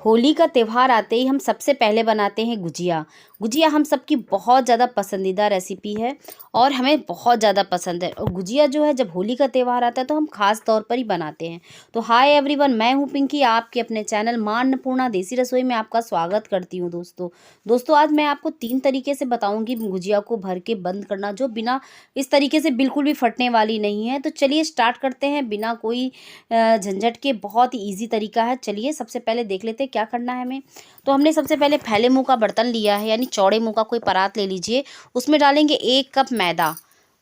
होली का त्यौहार आते ही हम सबसे पहले बनाते हैं गुजिया। गुजिया हम सबकी बहुत ज़्यादा पसंदीदा रेसिपी है और हमें बहुत ज़्यादा पसंद है। और गुजिया जो है जब होली का त्यौहार आता है तो हम ख़ास तौर पर ही बनाते हैं। तो हाय एवरीवन, मैं हूँ पिंकी, आपके अपने चैनल माँ अन्नपूर्णा देसी रसोई में आपका स्वागत करती हूँ। दोस्तों आज मैं आपको 3 तरीके से बताऊँगी गुजिया को भर के बंद करना, जो बिना इस तरीके से बिल्कुल भी फटने वाली नहीं है। तो चलिए स्टार्ट करते हैं बिना कोई झंझट के। बहुत ही ईजी तरीका है। चलिए सबसे पहले देख लेते हैं क्या करना है हमें। तो हमने सबसे पहले फैले मुंह का बर्तन लिया है, यानी चौड़े मुंह का कोई परात ले लीजिए। उसमें डालेंगे 1 कप मैदा।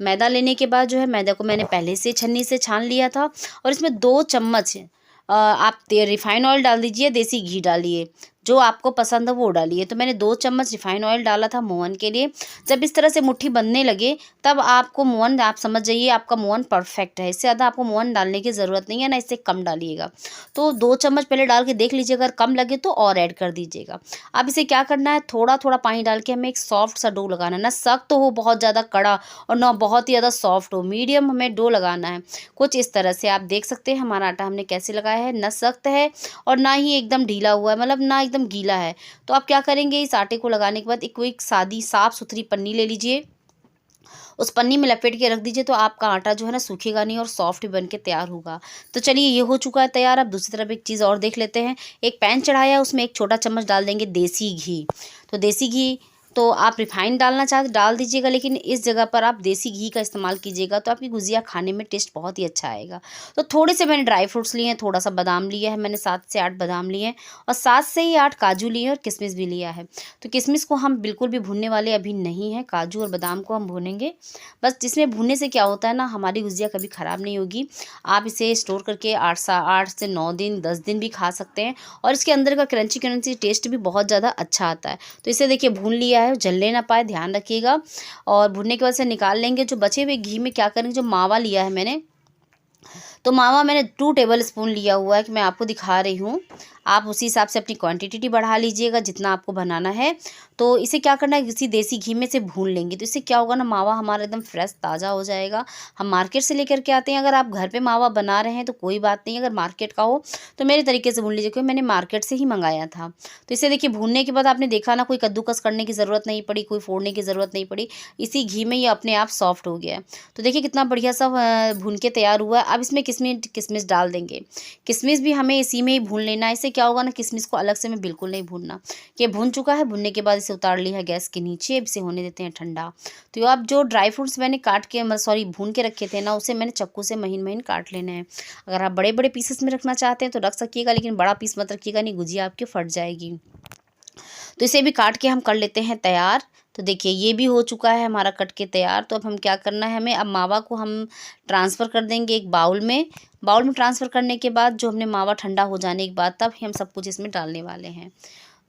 मैदा लेने के बाद जो है मैदा को मैंने पहले से छन्नी से छान लिया था। और इसमें 2 चम्मच आप रिफाइन ऑयल डाल दीजिए, देसी घी डालिए, जो आपको पसंद है वो डालिए। तो मैंने 2 चम्मच रिफाइन ऑयल डाला था मोहन के लिए। जब इस तरह से मुट्ठी बनने लगे तब आपको मोहन, आप समझ जाइए आपका मोहन परफेक्ट है। इससे ज़्यादा आपको मोहन डालने की ज़रूरत नहीं है, ना इससे कम डालिएगा। तो 2 चम्मच पहले डाल के देख लीजिए, अगर कम लगे तो और ऐड कर दीजिएगा। अब इसे क्या करना है, थोड़ा थोड़ा पानी डाल के हमें एक सॉफ्ट सा डो लगाना है। ना सख्त हो बहुत ज़्यादा कड़ा और ना बहुत ही ज़्यादा सॉफ्ट हो, मीडियम हमें डो लगाना है। कुछ इस तरह से आप देख सकते हैं हमारा आटा हमने कैसे लगाया है, ना सख्त है और ना ही एकदम ढीला हुआ है, मतलब ना एकदम गीला है। तो आप क्या करेंगे, इस आटे को लगाने के बाद एक सादी साफ सुथरी पन्नी ले लीजिए। उस पन्नी में लपेट के रख दीजिए, तो आपका आटा जो है ना सूखेगा नहीं और सॉफ्ट भी बन के तैयार होगा। तो चलिए ये हो चुका है तैयार। अब दूसरी तरफ एक चीज़ और देख लेते हैं। एक पैन चढ़ाया, उसमें 1 छोटा चम्मच डाल देंगे देसी घी। तो देसी घी, तो आप रिफाइंड डालना चाहते डाल दीजिएगा, लेकिन इस जगह पर आप देसी घी का इस्तेमाल कीजिएगा, तो आपकी गुजिया खाने में टेस्ट बहुत ही अच्छा आएगा। तो थोड़े से मैंने ड्राई फ्रूट्स लिए हैं, थोड़ा सा बादाम लिया है मैंने, 7 से 8 बादाम लिए हैं और 7 से ही 8 काजू लिए हैं और किशमिश भी लिया है। तो किशमिश को हम बिल्कुल भी भूनने वाले अभी नहीं हैं, काजू और बादाम को हम भूनेंगे बस। जिसमें भूनने से क्या होता है ना, हमारी गुजिया कभी ख़राब नहीं होगी। आप इसे स्टोर करके 8 से 9 दिन 10 दिन भी खा सकते हैं और इसके अंदर का क्रंची क्रंची टेस्ट भी बहुत ज़्यादा अच्छा आता है। तो इसे देखिए भून लिया है, जलने ना पाए ध्यान रखिएगा। और भुनने के बाद से निकाल लेंगे। जो बचे हुए घी में क्या करेंगे, जो मावा लिया है मैंने, तो मावा मैंने 2 टेबल स्पून लिया हुआ है, कि मैं आपको दिखा रही हूँ। आप उसी हिसाब से अपनी क्वांटिटी बढ़ा लीजिएगा जितना आपको बनाना है। तो इसे क्या करना है, किसी देसी घी में से भून लेंगे। तो इससे क्या होगा ना, मावा हमारा एकदम फ्रेश ताज़ा हो जाएगा। हम मार्केट से लेकर के आते हैं, अगर आप घर पे मावा बना रहे हैं तो कोई बात नहीं, अगर मार्केट का हो तो मेरे तरीके से भून लीजिए, क्योंकि मैंने मार्केट से ही मंगाया था। तो इसे देखिए भूनने के बाद आपने देखा ना, कोई कद्दूकस करने की ज़रूरत नहीं पड़ी, कोई फोड़ने की ज़रूरत नहीं पड़ी। इसी घी में ये अपने आप सॉफ्ट हो गया है। तो देखिए कितना बढ़िया सा भून के तैयार हुआ है। अब इसमें किशमिश डाल देंगे। किशमिश भी हमें इसी में ही भून लेना है। इससे क्या होगा ना, किशमिश को अलग से मैं बिल्कुल नहीं भूनना। ये भून चुका है। भूनने के बाद इसे उतार लिया है गैस के नीचे। अब इसे होने देते हैं ठंडा। तो अब जो ड्राई फ्रूट्स मैंने काट के भून के रखे थे ना, उसे मैंने चाकू से महीन महीन काट लेने हैं। अगर आप बड़े बड़े पीसेस में रखना चाहते हैं तो रख सकिएगा, लेकिन बड़ा पीस मत रखिएगा, नहीं गुजिया आपकी फट जाएगी। तो इसे भी काट के हम कर लेते हैं तैयार। तो देखिए ये भी हो चुका है हमारा कट के तैयार। तो अब हम क्या करना है, हमें अब मावा को हम ट्रांसफ़र कर देंगे एक बाउल में। बाउल में ट्रांसफ़र करने के बाद जो हमने मावा ठंडा हो जाने के बाद तब हम सब कुछ इसमें डालने वाले हैं।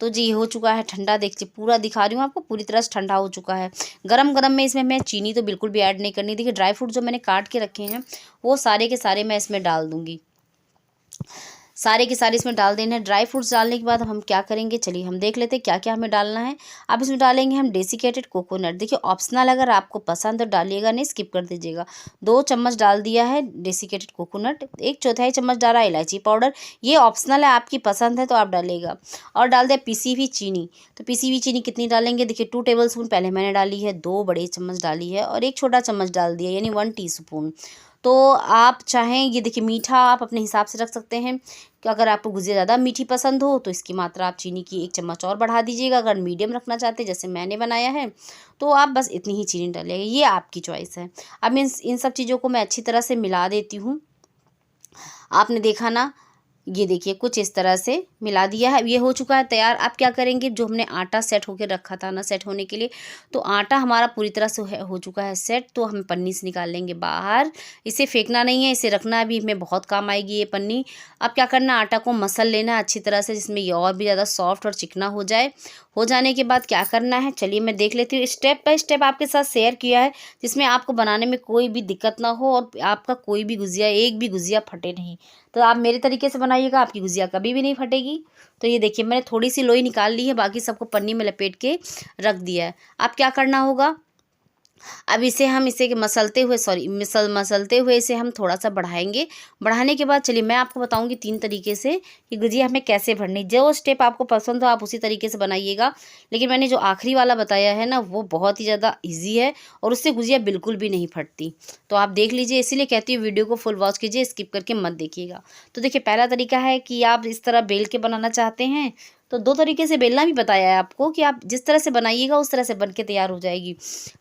तो जी हो चुका है ठंडा। देखिए पूरा दिखा रही हूँ आपको, पूरी तरह से ठंडा हो चुका है। गरम गरम में इसमें मैं चीनी तो बिल्कुल भी ऐड नहीं करनी। देखिए ड्राई फ्रूट जो मैंने काट के रखे हैं वो सारे के सारे मैं इसमें डाल दूँगी। सारे के सारे इसमें डाल देना है। ड्राई फ्रूट्स डालने के बाद हम क्या करेंगे, चलिए हम देख लेते हैं क्या क्या हमें डालना है। अब इसमें डालेंगे हम डेसिकेटेड कोकोनट। देखिए ऑप्शनल, अगर आपको पसंद है तो डालिएगा, नहीं स्किप कर दीजिएगा। 2 चम्मच डाल दिया है डेसिकेटेड कोकोनट। 1/4 चम्मच डाला इलायची पाउडर। ये ऑप्शनल है, आपकी पसंद है तो आप डालिएगा। और डाल दिया पिसी हुई चीनी। तो पिसी हुई चीनी कितनी डालेंगे, देखिए 2 टेबल स्पून पहले मैंने डाली है, 2 बड़े चम्मच डाली है और 1 छोटा चम्मच डाल दिया, यानी 1 टीस्पून। तो आप चाहें, ये देखिए मीठा आप अपने हिसाब से रख सकते हैं, कि अगर आपको गुजिया ज़्यादा मीठी पसंद हो तो इसकी मात्रा आप चीनी की 1 चम्मच और बढ़ा दीजिएगा। अगर मीडियम रखना चाहते हैं जैसे मैंने बनाया है तो आप बस इतनी ही चीनी डालिएगा, ये आपकी चॉइस है। अब इन सब चीज़ों को मैं अच्छी तरह से मिला देती हूँ। आपने देखा ना, ये देखिए कुछ इस तरह से मिला दिया है। ये हो चुका है तैयार। अब क्या करेंगे, जो हमने आटा सेट होकर रखा था ना, सेट होने के लिए, तो आटा हमारा पूरी तरह से हो चुका है सेट। तो हम पन्नी से निकाल लेंगे बाहर। इसे फेंकना नहीं है, इसे रखना भी हमें बहुत काम आएगी ये पन्नी। अब क्या करना, आटा को मसल लेना है अच्छी तरह से, जिसमें ये और भी ज़्यादा सॉफ्ट और चिकना हो जाए। हो जाने के बाद क्या करना है, चलिए मैं देख लेती हूँ। स्टेप बाय स्टेप आपके साथ शेयर किया है, जिसमें आपको बनाने में कोई भी दिक्कत ना हो और आपका कोई भी गुजिया, एक भी गुजिया फटे नहीं। तो आप मेरे तरीके से बनाइएगा, आपकी गुजिया कभी भी नहीं फटेगी। तो ये देखिए मैंने थोड़ी सी लोई निकाल ली है, बाकी सबको पन्नी में लपेट के रख दिया है। अब क्या करना होगा, अब इसे हम इसे मसलते हुए इसे हम थोड़ा-सा बढ़ाएँगे। बढ़ाने के बाद चलिए मैं आपको बताऊँगी 3 तरीके से कि गुजिया हमें कैसे भरनी। जो स्टेप आपको पसंद हो आप उसी तरीके से बनाइएगा। लेकिन मैंने जो आखिरी वाला बताया है ना वो बहुत ही ज़्यादा ईज़ी है और उससे गुजिया बिल्कुल भी नहीं फटती। तो आप देख लीजिए, इसीलिए कहती हूँ वीडियो को फुल वॉच कीजिए, स्किप करके मत देखिएगा। तो देखिए पहला तरीका है कि आप इस तरह बेल के बनाना चाहते हैं तो 2 तरीके से बेलना भी बताया है आपको कि आप जिस तरह से बनाइएगा उस तरह से बन के तैयार हो जाएगी।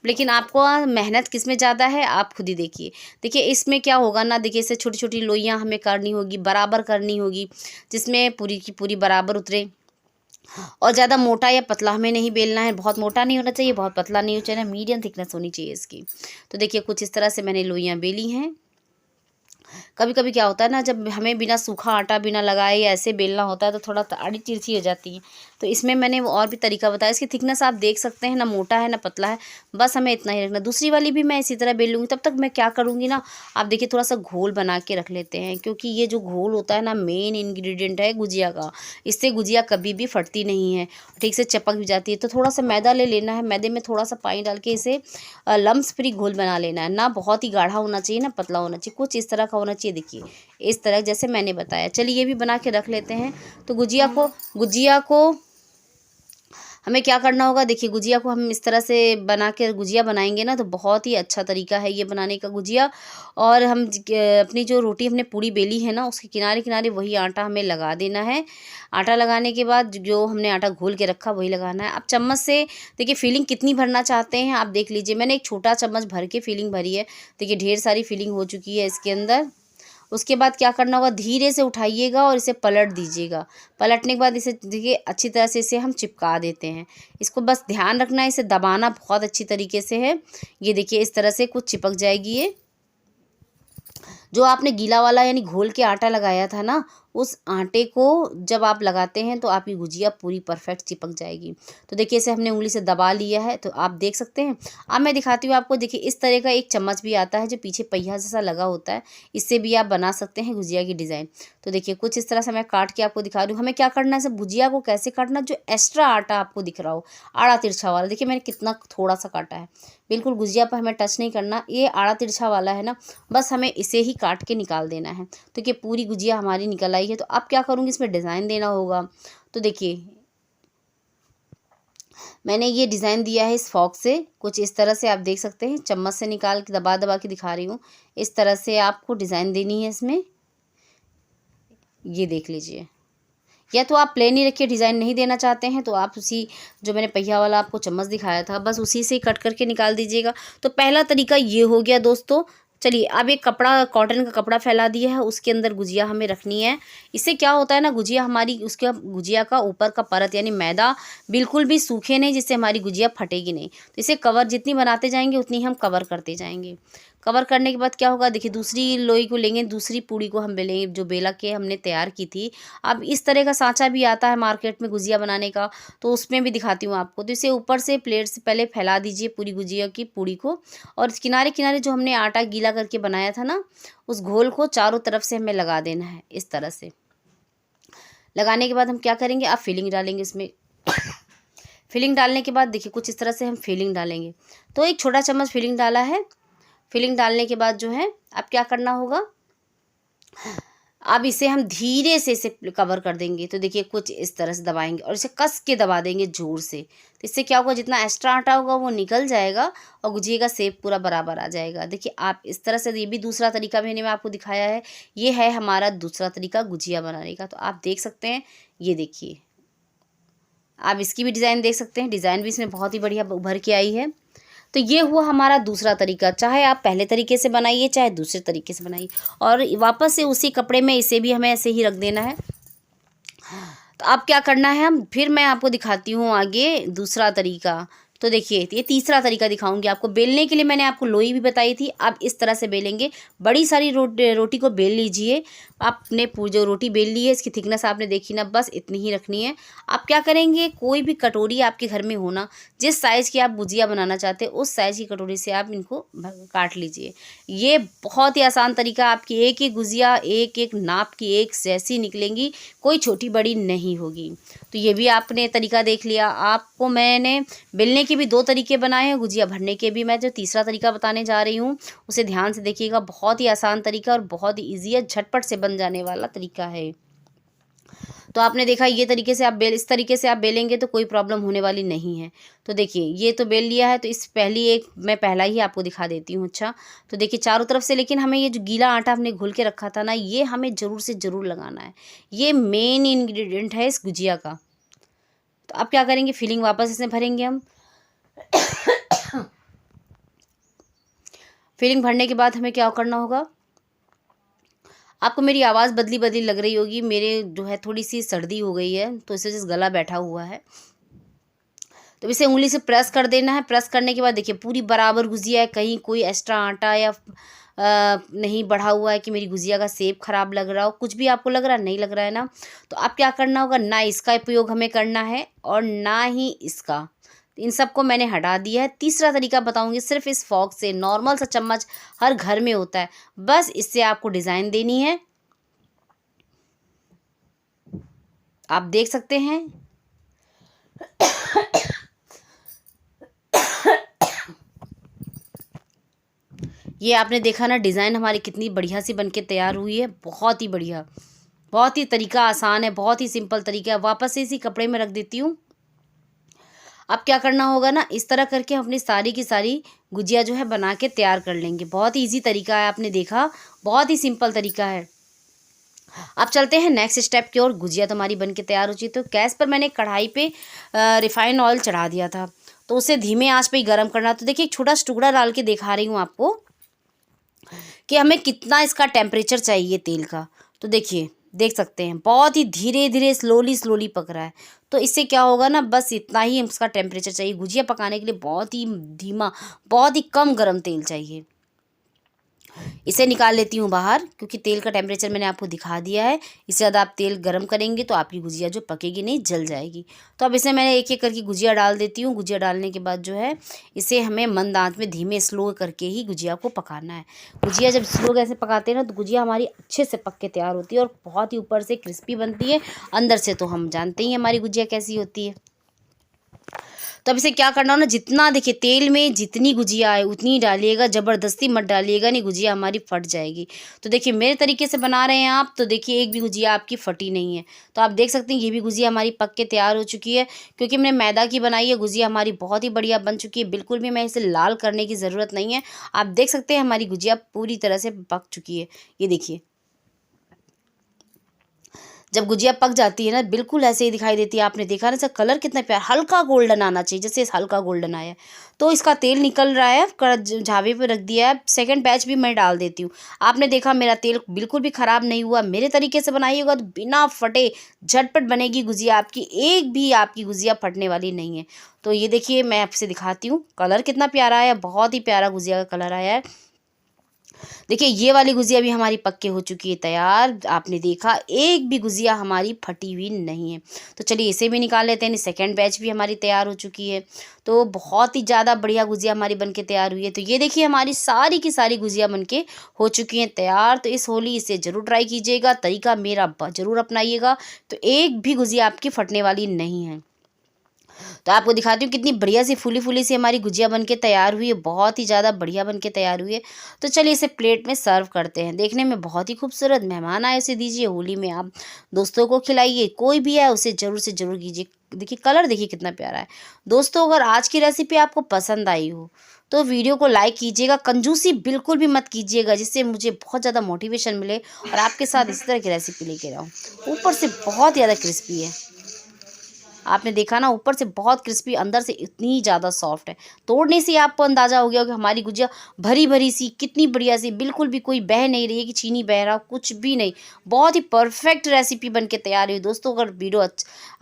लेकिन आपको मेहनत किस में ज़्यादा है आप खुद ही देखिए। देखिए इसमें क्या होगा ना, देखिए इसे छोटी-छोटी लोइयाँ हमें करनी होगी, बराबर करनी होगी, जिसमें पूरी की पूरी बराबर उतरे। और ज़्यादा मोटा या पतला हमें नहीं बेलना है, बहुत मोटा नहीं होना चाहिए, बहुत पतला नहीं होना चाहिए, मीडियम थिकनेस होनी चाहिए इसकी। तो देखिए कुछ इस तरह से मैंने लोइयाँ बेली हैं। कभी कभी क्या होता है ना, जब हमें बिना सूखा आटा बिना लगाए या ऐसे बेलना होता है तो थोड़ा आड़ी तिरछी हो जाती है। तो इसमें मैंने वो और भी तरीका बताया। इसकी थिकनेस आप देख सकते हैं, ना मोटा है ना पतला है, बस हमें इतना ही रखना। दूसरी वाली भी मैं इसी तरह बेल लूँगी। तब तक मैं क्या करूँगी ना, आप देखिए थोड़ा सा घोल बना के रख लेते हैं, क्योंकि ये जो घोल होता है ना मेन इंग्रेडिएंट है गुजिया का। इससे गुजिया कभी भी फटती नहीं है, ठीक से चिपक भी जाती है। तो थोड़ा सा मैदा ले लेना है, मैदे में थोड़ा सा पानी डाल के इसे लम्स फ्री घोल बना लेना है। ना बहुत ही गाढ़ा होना चाहिए ना पतला होना चाहिए, कुछ इस तरह का होना चाहिए। देखिए इस तरह जैसे मैंने बताया। चलिए ये भी बना के रख लेते हैं। तो गुजिया को हमें क्या करना होगा, देखिए गुजिया को हम इस तरह से बना के गुजिया बनाएंगे ना तो बहुत ही अच्छा तरीका है ये बनाने का गुजिया। और हम अपनी जो रोटी हमने पूरी बेली है ना उसके किनारे किनारे वही आटा हमें लगा देना है। आटा लगाने के बाद जो हमने आटा घोल के रखा वही लगाना है। अब चम्मच से देखिए फीलिंग कितनी भरना चाहते हैं आप देख लीजिए। मैंने एक छोटा चम्मच भर के फीलिंग भरी है। देखिए ढेर सारी फीलिंग हो चुकी है इसके अंदर। उसके बाद क्या करना होगा, धीरे से उठाइएगा और इसे पलट दीजिएगा। पलटने के बाद इसे देखिए अच्छी तरह से इसे हम चिपका देते हैं। इसको बस ध्यान रखना है, इसे दबाना बहुत अच्छी तरीके से है। ये देखिए इस तरह से कुछ चिपक जाएगी ये। जो आपने गीला वाला यानी घोल के आटा लगाया था ना, उस आटे को जब आप लगाते हैं तो आपकी गुजिया पूरी परफेक्ट चिपक जाएगी। तो देखिए इसे हमने उंगली से दबा लिया है, तो आप देख सकते हैं। अब मैं दिखाती हूँ आपको। देखिए इस तरह का एक चम्मच भी आता है जो पीछे पहिया जैसा लगा होता है, इससे भी आप बना सकते हैं गुजिया की डिज़ाइन। तो देखिए कुछ इस तरह से मैं काट के आपको दिखा रही हूँ। हमें क्या करना है, सब गुजिया को कैसे काटना, जो एक्स्ट्रा आटा आपको दिख रहा हो आड़ा तिरछा वाला, देखिए मैंने कितना थोड़ा सा काटा है। बिल्कुल गुजिया पर हमें टच नहीं करना। ये आड़ा तिरछा वाला है ना, बस हमें इसे ही काट के निकाल देना है। तो ये पूरी गुजिया हमारी निकल आई है। तो अब क्या करूँगी, इसमें डिज़ाइन देना होगा। तो देखिए मैंने ये डिज़ाइन दिया है इस फॉक से, कुछ इस तरह से आप देख सकते हैं। चम्मच से निकाल के दबा दबा के दिखा रही हूँ। इस तरह से आपको डिज़ाइन देनी है इसमें, ये देख लीजिए। या तो आप प्लेन ही रखिए, डिज़ाइन नहीं देना चाहते हैं तो आप उसी जो मैंने पहिया वाला आपको चम्मच दिखाया था बस उसी से कट करके निकाल दीजिएगा। तो पहला तरीका ये हो गया दोस्तों। चलिए अब एक कपड़ा, कॉटन का कपड़ा फैला दिया है, उसके अंदर गुजिया हमें रखनी है। इससे क्या होता है ना, गुजिया हमारी उसके गुजिया का ऊपर का परत यानी मैदा बिल्कुल भी सूखे नहीं, जिससे हमारी गुजिया फटेगी नहीं। तो इसे कवर जितनी बनाते जाएंगे उतनी हम कवर करते जाएंगे। कवर करने के बाद क्या होगा, देखिए दूसरी लोई को लेंगे, दूसरी पूड़ी को हम बेलेंगे जो बेला के हमने तैयार की थी। अब इस तरह का सांचा भी आता है मार्केट में गुजिया बनाने का, तो उसमें भी दिखाती हूँ आपको। तो इसे ऊपर से प्लेट से पहले फैला दीजिए पूरी गुजिया की पूड़ी को, और किनारे किनारे जो हमने आटा गीला करके बनाया था ना, उस घोल को चारों तरफ से हमें लगा देना है इस तरह से। लगाने के बाद हम क्या करेंगे, आप फिलिंग डालेंगे इसमें। फिलिंग डालने के बाद देखिए कुछ इस तरह से हम फिलिंग डालेंगे। तो एक छोटा चम्मच फिलिंग डाला है। फिलिंग डालने के बाद जो है अब क्या करना होगा, अब इसे हम धीरे से इसे कवर कर देंगे। तो देखिए कुछ इस तरह से दबाएंगे और इसे कस के दबा देंगे ज़ोर से। तो इससे क्या होगा, जितना एक्स्ट्रा आटा होगा वो निकल जाएगा और गुजिया का शेप पूरा बराबर आ जाएगा। देखिए आप इस तरह से, ये भी दूसरा तरीका मैंने मैं आपको दिखाया है। ये है हमारा दूसरा तरीका गुजिया बनाने का। तो आप देख सकते हैं, ये देखिए आप इसकी भी डिज़ाइन देख सकते हैं। डिज़ाइन भी इसमें बहुत ही बढ़िया उभर के आई है। तो ये हुआ हमारा दूसरा तरीका। चाहे आप पहले तरीके से बनाइए चाहे दूसरे तरीके से बनाइए, और वापस से उसी कपड़े में इसे भी हमें ऐसे ही रख देना है। तो अब क्या करना है, हम फिर मैं आपको दिखाती हूँ आगे दूसरा तरीका। तो देखिए ये तीसरा तरीका दिखाऊंगी आपको। बेलने के लिए मैंने आपको लोई भी बताई थी। अब इस तरह से बेलेंगे। बड़ी सारी रोटी को बेल लीजिए। आपने जो रोटी बेल ली है इसकी थिकनेस आपने देखी ना, बस इतनी ही रखनी है। आप क्या करेंगे, कोई भी कटोरी आपके घर में होना, जिस साइज़ की आप गुजिया बनाना चाहते हैं उस साइज़ की कटोरी से आप इनको काट लीजिए। ये बहुत ही आसान तरीका। आपकी एक एक गुजिया एक एक नाप की एक जैसी निकलेंगी, कोई छोटी बड़ी नहीं होगी। तो ये भी आपने तरीका देख लिया। आपको मैंने बेलने के भी 2 तरीके बनाए हैं, गुजिया भरने के भी मैं जो तीसरा तरीका बताने जा रही हूँ उसे ध्यान से देखिएगा। बहुत ही आसान तरीका और बहुत ही ईज़ी है, झटपट से बन जाने वाला तरीका है। तो आपने देखा ये तरीके से आप इस तरीके से आप बेलेंगे तो कोई प्रॉब्लम होने वाली नहीं है। तो देखिए ये तो बेल लिया है, तो इस मैं पहला ही आपको दिखा देती हूँ। अच्छा, तो देखिए चारों तरफ से, लेकिन हमें ये जो गीला आटा हमने घोल के रखा था ना, ये हमें ज़रूर से ज़रूर लगाना है। ये मेन इंग्रेडिएंट है इस गुजिया का। तो अब क्या करेंगे, फिलिंग वापस इसमें भरेंगे हम। फिलिंग भरने के बाद हमें क्या करना होगा, आपको मेरी आवाज़ बदली बदली लग रही होगी, मेरे जो है थोड़ी सी सर्दी हो गई है तो इस वजह से गला बैठा हुआ है। तो इसे उंगली से प्रेस कर देना है। प्रेस करने के बाद देखिए पूरी बराबर गुजिया है, कहीं कोई एक्स्ट्रा आटा या नहीं बढ़ा हुआ है कि मेरी गुजिया का शेप ख़राब लग रहा हो, कुछ भी आपको लग रहा है, नहीं लग रहा है ना। तो अब क्या करना होगा, ना इसका उपयोग हमें करना है और ना ही इसका, इन सबको मैंने हटा दिया है। तीसरा तरीका बताऊंगी, सिर्फ इस फॉक से, नॉर्मल सा चम्मच हर घर में होता है, बस इससे आपको डिज़ाइन देनी है। आप देख सकते हैं ये आपने देखा ना, डिज़ाइन हमारी कितनी बढ़िया सी बनके तैयार हुई है। बहुत ही बढ़िया, बहुत ही तरीका आसान है, बहुत ही सिंपल तरीका है। वापस से इसी कपड़े में रख देती हूँ। अब क्या करना होगा ना, इस तरह करके हम अपनी सारी की सारी गुजिया जो है बना के तैयार कर लेंगे। बहुत ही ईजी तरीका है, आपने देखा, बहुत ही सिंपल तरीका है। अब चलते हैं नेक्स्ट स्टेप की ओर। गुजिया तो हमारी बन के तैयार हो चुकी, तो गैस पर मैंने कढ़ाई पे रिफाइंड ऑयल चढ़ा दिया था, तो उसे धीमे आंच पे ही गर्म करना। तो देखिए एक छोटा सा टुकड़ा डाल के दिखा रही हूँ आपको कि हमें कितना इसका टेम्परेचर चाहिए तेल का। तो देखिए देख सकते हैं बहुत ही धीरे धीरे स्लोली पक रहा है। तो इससे क्या होगा ना, बस इतना ही इसका टेम्परेचर चाहिए। गुजिया पकाने के लिए बहुत ही धीमा, बहुत ही कम गर्म तेल चाहिए। इसे निकाल लेती हूँ बाहर, क्योंकि तेल का टेम्परेचर मैंने आपको दिखा दिया है। इससे ज़्यादा आप तेल गर्म करेंगे तो आपकी गुजिया जो पकेगी नहीं, जल जाएगी। तो अब इसे मैंने एक एक करके गुजिया डाल देती हूँ। गुजिया डालने के बाद जो है इसे हमें मंद आंच में धीमे स्लो करके ही गुजिया को पकाना है। गुजिया जब स्लो गैस से पकाते हैं ना, तो गुजिया हमारी अच्छे से पक के तैयार होती है और बहुत ही ऊपर से क्रिस्पी बनती है, अंदर से तो हम जानते ही हमारी गुजिया कैसी होती है। तो अब इसे क्या करना हो ना, जितना देखिए तेल में जितनी गुजिया आए उतनी डालिएगा, ज़बरदस्ती मत डालिएगा, नहीं गुजिया हमारी फट जाएगी। तो देखिए मेरे तरीके से बना रहे हैं आप, तो देखिए एक भी गुजिया आपकी फटी नहीं है। तो आप देख सकते हैं ये भी गुजिया हमारी पक के तैयार हो चुकी है, क्योंकि मैंने मैदा की बनाई है। गुजिया हमारी बहुत ही बढ़िया बन चुकी है, बिल्कुल भी मैं इसे लाल करने की ज़रूरत नहीं है। आप देख सकते हैं हमारी गुजिया पूरी तरह से पक चुकी है। ये देखिए जब गुजिया पक जाती है ना, बिल्कुल ऐसे ही दिखाई देती है। आपने देखा ना इसका कलर कितना प्यारा, हल्का गोल्डन आना चाहिए, जैसे हल्का गोल्डन आया। तो इसका तेल निकल रहा है, झावे पे रख दिया है। सेकंड बैच भी मैं डाल देती हूँ। आपने देखा मेरा तेल बिल्कुल भी ख़राब नहीं हुआ। मेरे तरीके से बनाइएगा तो बिना फटे झटपट बनेगी गुजिया आपकी, एक भी आपकी गुजिया फटने वाली नहीं है। तो ये देखिए मैं आपसे दिखाती हूँ, कलर कितना प्यारा आया, बहुत ही प्यारा गुजिया का कलर आया है। देखिए ये वाली गुजिया भी हमारी पक के हो चुकी है तैयार। आपने देखा एक भी गुजिया हमारी फटी हुई नहीं है। तो चलिए इसे भी निकाल लेते हैं। सेकंड बैच भी हमारी तैयार हो चुकी है। तो बहुत ही ज़्यादा बढ़िया गुजिया हमारी बनके तैयार हुई है। तो ये देखिए हमारी सारी की सारी गुजिया बनके हो चुकी हैं तैयार। तो इस होली इसे ज़रूर ट्राई कीजिएगा, तरीका मेरा ज़रूर अपनाइएगा, तो एक भी गुजिया आपकी फटने वाली नहीं है। तो आपको दिखाती हूँ कितनी बढ़िया सी फूली फूली सी हमारी गुजिया बनके तैयार हुई है, बहुत ही ज़्यादा बढ़िया बनके तैयार हुई है। तो चलिए इसे प्लेट में सर्व करते हैं। देखने में बहुत ही खूबसूरत, मेहमान आए उसे दीजिए, होली में आप दोस्तों को खिलाइए, कोई भी है उसे ज़रूर से ज़रूर कीजिए। देखिए कलर देखिए कितना प्यारा है। दोस्तों अगर आज की रेसिपी आपको पसंद आई हो तो वीडियो को लाइक कीजिएगा, कंजूसी बिल्कुल भी मत कीजिएगा, जिससे मुझे बहुत ज़्यादा मोटिवेशन मिले और आपके साथ इस तरह की रेसिपी लेके आऊँ। ऊपर से बहुत ज़्यादा क्रिस्पी है, आपने देखा ना, ऊपर से बहुत क्रिस्पी, अंदर से इतनी ज़्यादा सॉफ्ट है। तोड़ने से आपको अंदाज़ा हो गया कि हमारी गुजिया भरी भरी सी कितनी बढ़िया सी, बिल्कुल भी कोई बह नहीं रही है कि चीनी बह रहा, कुछ भी नहीं। बहुत ही परफेक्ट रेसिपी बन के तैयार हुई। दोस्तों अगर वीडियो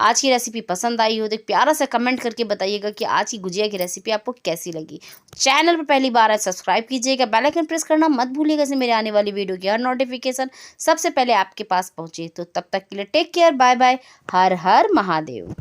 आज की रेसिपी पसंद आई हो तो एक प्यारा सा कमेंट करके बताइएगा कि आज की गुजिया की रेसिपी आपको कैसी लगी। चैनल पर पहली बार आए सब्सक्राइब कीजिएगा, बेल आइकन प्रेस करना मत भूलिएगा, इससे मेरे आने वाली वीडियो की हर नोटिफिकेशन सबसे पहले आपके पास पहुँचे। तो तब तक के लिए टेक केयर, बाय बाय, हर हर महादेव।